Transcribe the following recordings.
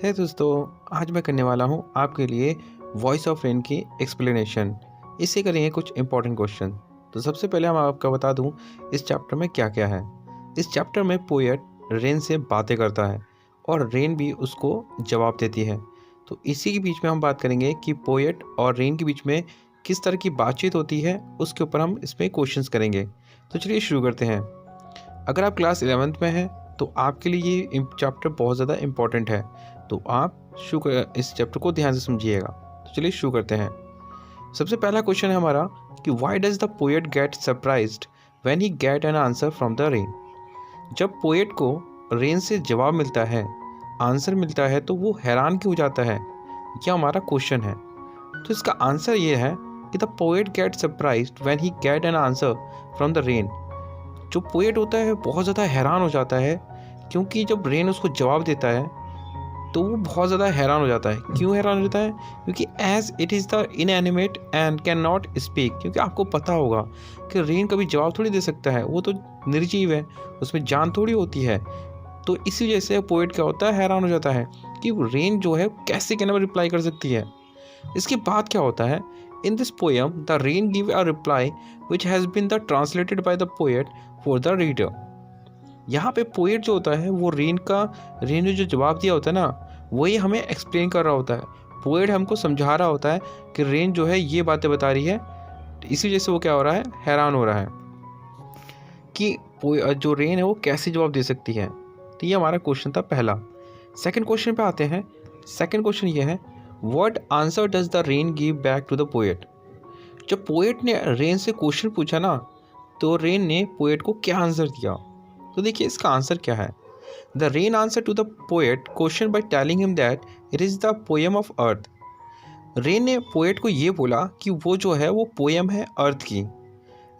है दोस्तों, आज मैं करने वाला हूँ आपके लिए वॉइस ऑफ रेन की एक्सप्लेनेशन। इससे करेंगे कुछ इंपॉर्टेंट क्वेश्चन। तो सबसे पहले हम आपको बता दूँ इस चैप्टर में क्या क्या है। इस चैप्टर में पोएट रेन से बातें करता है और रेन भी उसको जवाब देती है। तो इसी के बीच में हम बात करेंगे कि पोएट और रेन के बीच में किस तरह की बातचीत होती है, उसके ऊपर हम इसमें क्वेश्चंस करेंगे। तो चलिए शुरू करते हैं। अगर आप क्लास 11th में हैं तो आपके लिए ये चैप्टर बहुत ज़्यादा इम्पॉर्टेंट है। तो आप इस चैप्टर को ध्यान से समझिएगा। तो चलिए शुरू करते हैं। सबसे पहला क्वेश्चन है हमारा कि why does the poet get surprised when he get an answer from the rain. जब पोएट को रेन से जवाब मिलता है, आंसर मिलता है, तो वो हैरान क्यों हो जाता है, यह हमारा क्वेश्चन है। तो इसका आंसर ये है कि the poet get surprised when he get an answer from the rain. जो पोएट होता है बहुत ज़्यादा हैरान हो जाता है, क्योंकि जब रेन उसको जवाब देता है तो वो बहुत ज़्यादा हैरान हो जाता है। क्यों हैरान हो जाता है? क्योंकि as it is the inanimate and can not speak. क्योंकि आपको पता होगा कि रेन कभी जवाब थोड़ी दे सकता है, वो तो निर्जीव है, उसमें जान थोड़ी होती है। तो इसी वजह से पोएट क्या होता है, हैरान हो जाता है कि रेन जो है कैसे कैन रिप्लाई कर सकती है। इसके बाद क्या होता है, in this poem the rain give a reply which has been the translated by the poet for the reader. यहाँ पे पोएट जो होता है वो रेन ने जो जवाब दिया होता है ना, वही हमें एक्सप्लेन कर रहा होता है। पोएट हमको समझा रहा होता है कि रेन जो है ये बातें बता रही है। इसी वजह से वो क्या हो रहा है, हैरान हो रहा है कि जो रेन है वो कैसे जवाब दे सकती है। तो ये हमारा क्वेश्चन था पहला। सेकंड क्वेश्चन पे आते हैं। सेकंड क्वेश्चन ये है, what answer does the rain give back to the poet. जब पोएट ने रेन से क्वेश्चन पूछा ना, तो रेन ने पोएट को क्या आंसर दिया। तो देखिए इसका आंसर क्या है। The rain answer to the poet question by telling him that it is the poem of earth. Rain ने पोएट को ये बोला कि वो जो है वो पोएम है अर्थ की,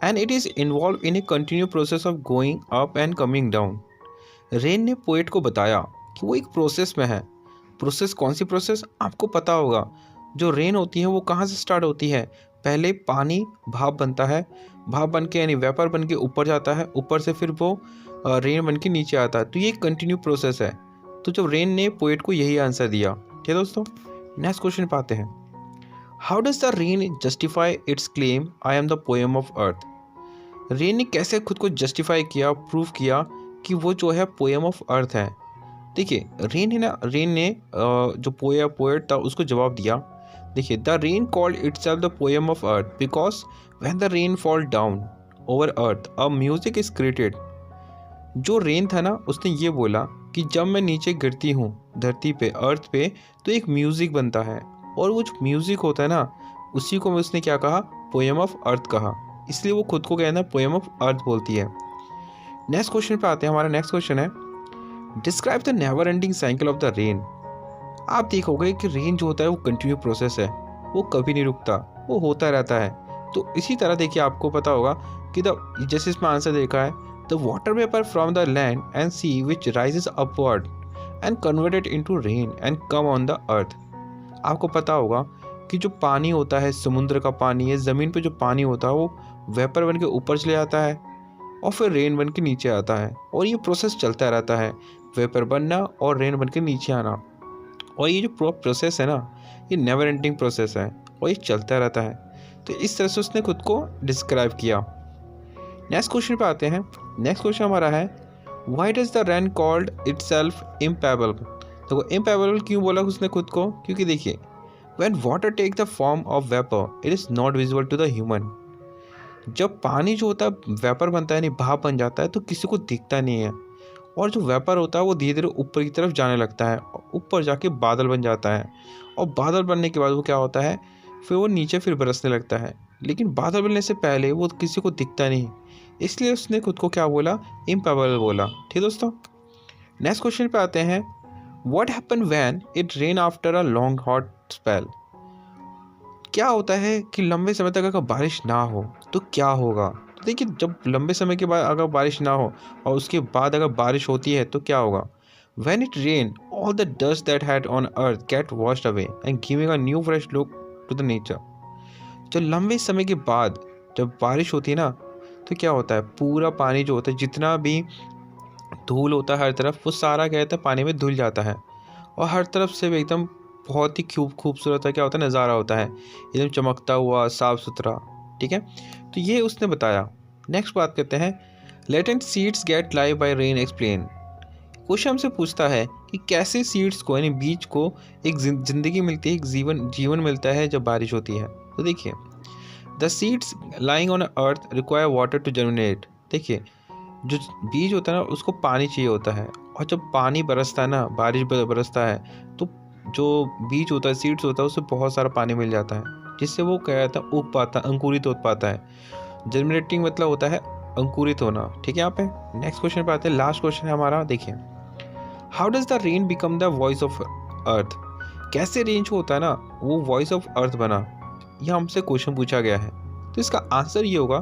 and it is involve in A continue process of going up and coming down. Rain ने पोएट को बताया कि वो एक प्रोसेस में है। प्रोसेस कौन सी प्रोसेस, आपको पता होगा। जो रेन होती है वो कहाँ से स्टार्ट होती है, पहले पानी भाप बनता है, भाप बन के यानी वेपर बन के ऊपर जाता है, ऊपर से फिर वो रेन बन के नीचे आता है। तो ये एक कंटिन्यू प्रोसेस है। तो जब रेन ने पोएट को यही आंसर दिया। ठीक है दोस्तों, नेक्स्ट क्वेश्चन पे आते हैं। How does the rain justify it's claim I am the poem of earth. Rain ने कैसे खुद को जस्टिफाई किया, प्रूव किया कि वो जो है पोएम ऑफ अर्थ है। देखिए रेन ने जो पोएट था उसको जवाब दिया। देखिए, the rain called itself the poem of earth because when the rain fall down over earth a music is created. जो रेन था ना, उसने ये बोला कि जब मैं नीचे गिरती हूँ धरती पे, अर्थ पे, तो एक म्यूजिक बनता है, और वो जो म्यूजिक होता है ना, उसी को उसने क्या कहा, पोएम ऑफ अर्थ कहा। इसलिए वो खुद को कहना पोएम ऑफ अर्थ बोलती है। नेक्स्ट क्वेश्चन पे आते हैं। हमारा नेक्स्ट क्वेश्चन है, describe the never ending cycle of the rain. आप देखोगे कि रेन जो होता है वो कंटिन्यू प्रोसेस है, वो कभी नहीं रुकता, वो होता रहता है। तो इसी तरह देखिए आपको पता होगा कि जैसे इसमें आंसर देखा है, the water vapour from the land and sea which rises upward and converted into rain and come on the earth. आपको पता होगा कि जो पानी होता है, समुद्र का पानी है, ज़मीन पे जो पानी होता है वो वेपर बन के ऊपर चले जाता है और फिर रेन बन के नीचे आता है, और ये प्रोसेस चलता रहता है, वेपर बनना और रेन बन के नीचे आना। और ये जो प्रोसेस है ना, ये नेवर एंडिंग प्रोसेस है और ये चलता रहता है। तो इस तरह से उसने खुद को डिस्क्राइब किया। नेक्स्ट क्वेश्चन पे आते हैं। नेक्स्ट क्वेश्चन हमारा है, why does the rain called itself impeccable. तो इम्पेबल क्यों बोला उसने खुद को, क्योंकि देखिए when water take the form of vapour it is not visible to the human. जब पानी जो होता है वेपर बनता है, नहीं भाप बन जाता है, तो किसी को दिखता नहीं है, और जो वेपर होता है वो धीरे धीरे ऊपर की तरफ जाने लगता है, ऊपर जाके बादल बन जाता है, और बादल बनने के बाद वो क्या होता है, फिर वो नीचे फिर बरसने लगता है। लेकिन बादल बनने से पहले वो किसी को दिखता नहीं, इसलिए उसने खुद को क्या बोला, इम्पेबल बोला। ठीक दोस्तों, नेक्स्ट क्वेश्चन पे आते हैं। What happen when it rain after a long hot spell. क्या होता है कि लंबे समय तक अगर बारिश ना हो तो क्या होगा। तो देखिए, जब लंबे समय के बाद अगर बारिश ना हो और उसके बाद अगर बारिश होती है तो क्या होगा। When it rain all the dust that had on earth get washed away and giving a new fresh look to the nature. जो लंबे समय के बाद जब बारिश होती है ना, तो क्या होता है, पूरा पानी जो होता है, जितना भी धूल होता है हर तरफ, वो सारा क्या होता है, पानी में धुल जाता है, और हर तरफ से भी एकदम बहुत ही खूबसूरत क्या होता है नज़ारा होता है, एकदम चमकता हुआ साफ सुथरा। ठीक है, तो ये उसने बताया। नेक्स्ट बात करते हैं, latent seeds get live by rain explain. Question हमसे पूछता है कि कैसे सीड्स को यानी बीज को एक जिंदगी मिलती है, एक जीवन मिलता है जब बारिश होती है। तो देखिए, the seeds lying on earth require water to germinate. देखिए, जो बीज होता है ना उसको पानी चाहिए होता है, और जब पानी बरसता है ना, बारिश बरसता है, तो जो बीज होता है, सीड्स होता है, उससे बहुत सारा पानी मिल जाता है, जिससे वो क्या कहता है उग पाता है, अंकुरित हो पाता है। जर्मिनेटिंग मतलब होता है अंकुरित होना। ठीक है, यहाँ पे नेक्स्ट क्वेश्चन पे आते हैं। लास्ट क्वेश्चन है हमारा, देखिए, how does the rain become the voice of अर्थ। कैसे रेन जो होता है ना वो वॉइस ऑफ अर्थ बना, यह हमसे क्वेश्चन पूछा गया है। तो इसका आंसर ये होगा,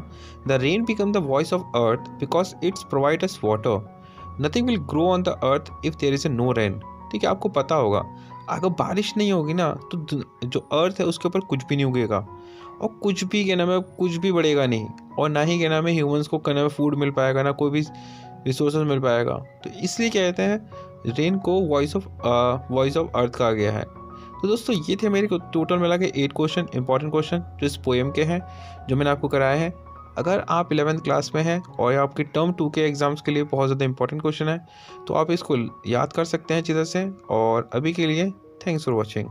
the rain become the voice of earth because it's provide us water. Nothing will grow on the earth if there is a no rain. ठीक है, आपको पता होगा अगर बारिश नहीं होगी ना तो जो अर्थ है उसके ऊपर कुछ भी नहीं उगेगा, और कुछ भी क्या नाम है कुछ भी बढ़ेगा नहीं, और ना ही क्या नाम है ह्यूमंस को क्या नाम है फूड मिल पाएगा, ना कोई भी रिसोर्सेज मिल पाएगा। तो इसलिए क्या कहते हैं रेन को वॉइस ऑफ अर्थ कहा गया है। तो दोस्तों ये थे मेरे टोटल मिला के 8 क्वेश्चन, इंपॉर्टेंट क्वेश्चन जो इस पोएम के हैं, जो मैंने आपको कराए हैं। अगर आप 11th क्लास में हैं और आपके टर्म 2 के एग्ज़ाम्स के लिए बहुत ज़्यादा इंपॉर्टेंट क्वेश्चन है, तो आप इसको याद कर सकते हैं अच्छी तरह से। और अभी के लिए थैंक्स फॉर वॉचिंग।